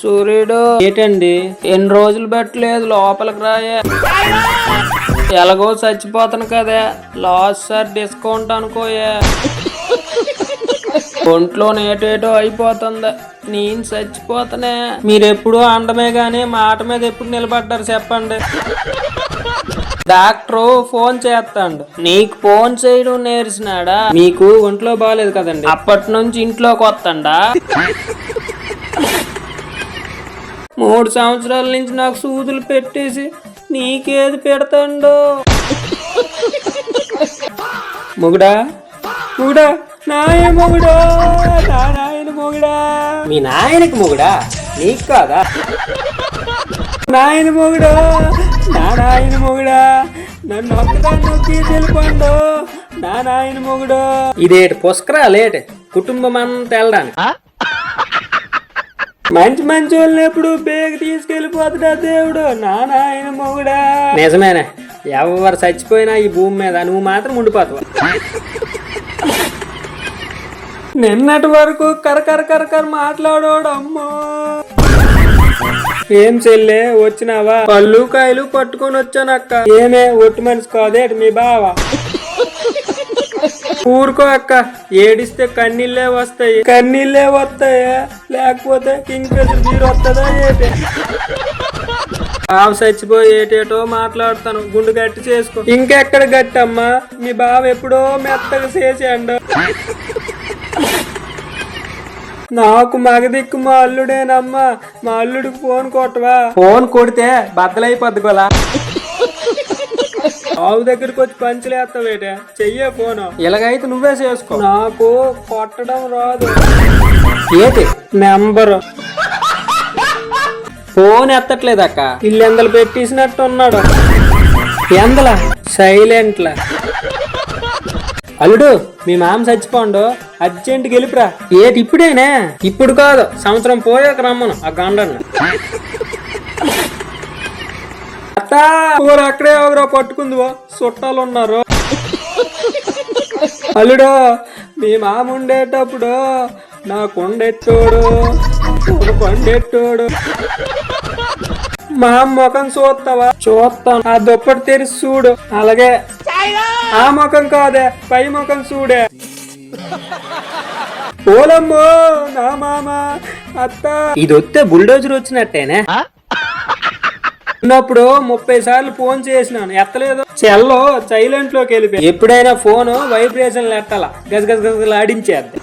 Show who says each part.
Speaker 1: సూర్యుడు ఏంటండి ఎన్ని రోజులు పెట్టలేదు లోపలికి రాయే. ఎలాగో చచ్చిపోతాను కదా, లాస్ట్ సార్ డిస్కౌంట్ అనుకోయే. ఒంట్లో ఏటేటో అయిపోతుంది, నేను చచ్చిపోతానే. మీరెప్పుడు అండమే గానీ మాట మీద ఎప్పుడు నిలబడ్డారు చెప్పండి. డాక్టరు ఫోన్ చేస్తాడు, నీకు ఫోన్ చేయడం నేర్చినాడా? మీకు ఒంట్లో బాగాలేదు కదండి, అప్పటి నుంచి ఇంట్లోకి వస్తాడా? 3 సంవత్సరాల నుంచి నాకు సూదులు పెట్టేసి నీకేది పెడతాండో. మొగుడా మొగుడా, నాయ మొగుడా, నా నాయన మొగుడా. మీ నాయనకి మొగుడా, నీకు కాదా? నాయన మొగుడా, నా నాయన మొగుడా, నన్ను ఒక్కదాన్ని నొక్కి తెలిపండు నా నాయన మొగుడు. ఇదేటి పుష్కరా లేట్ కుటుంబం అంతా వెళ్ళడానికి. మంచి మంచి వాళ్ళని ఎప్పుడు బేగ తీసుకెళ్ళిపోతున్నా దేవుడు, నా నాయన మొగుడా. నిజమేనే, ఎవరు చచ్చిపోయినా ఈ భూమి మీద నువ్వు మాత్రం ఉండిపోతావు. నిన్నటి వరకు కరకర కరకర మాట్లాడోడు అమ్మో. ఏం చెల్లే వచ్చినావా? పళ్ళు కాయలు పట్టుకొని వచ్చానక్క. ఏమే ఒట్టి మనిషి కాదేటి మీ బావ? ఊరుకో అక్క, ఏడిస్తే కన్నీళ్ళే వస్తాయి. కన్నీళ్ళే వస్తాయా లేకపోతే కింగ్ ఫిషర్ బీర్ వస్తుందా ఏంటి? బావ చచ్చిపోయి ఏటేటో మాట్లాడతాను, గుండు గట్టి చేసుకో. ఇంకెక్కడ గట్టమ్మా, మీ బావ ఎప్పుడో మెత్తగా చేసేయండు. నాకు మగదిక్కు మా అల్లుడేనమ్మా, మా అల్లుడికి ఫోన్ కొట్టవా? ఫోన్ కొడితే బద్దలైపోద్ది గోలా. ఆవు దగ్గరికి వచ్చి పంచలేస్తావేటే, చెయ్యే ఫోను. ఇలాగైతే నువ్వే చేసుకో, నాకు కొట్టడం రాదు. ఏంటి నెంబరు? ఫోన్ ఎత్తట్లేదక్క, ఇల్లు ఎందలు పెట్టేసినట్టు ఉన్నాడు. ఎందల సైలెంట్లా. అల్లుడు మీ మామ చచ్చిపోండు, అర్జెంట్ గెలిపిరా. ఏటి ఇప్పుడేనే? ఇప్పుడు కాదు, సంవత్సరం పోయాక రమ్మను ఆ గండను. అత్తా ఊరు అక్కడే ఎవరో పట్టుకుందివో, చుట్టాలు ఉన్నారు. అల్లుడు మీ మామ ఉండేటప్పుడు నా కొండెట్టోడు కొండెట్టోడు. మా ముఖం చూస్తావా? చూస్తాను, ఆ దుప్పటి తెరిచి చూడు. అలాగే ఆ ముఖం కాదే, పై ముఖం చూడే. ఓలమ్మో నా మామ అత్త. ఇది వస్తే బుల్డోజర్ వచ్చినట్టేనే. ఉన్నప్పుడు 30 సార్లు ఫోన్ చేసినాను, ఎత్తలేదు. సెల్లో సైలెంట్ లోకి వెళ్ళిపోయి. ఎప్పుడైనా ఫోన్ వైబ్రేషన్ ఎట్టాల, గజగజ గజలు ఆడించేద్ది.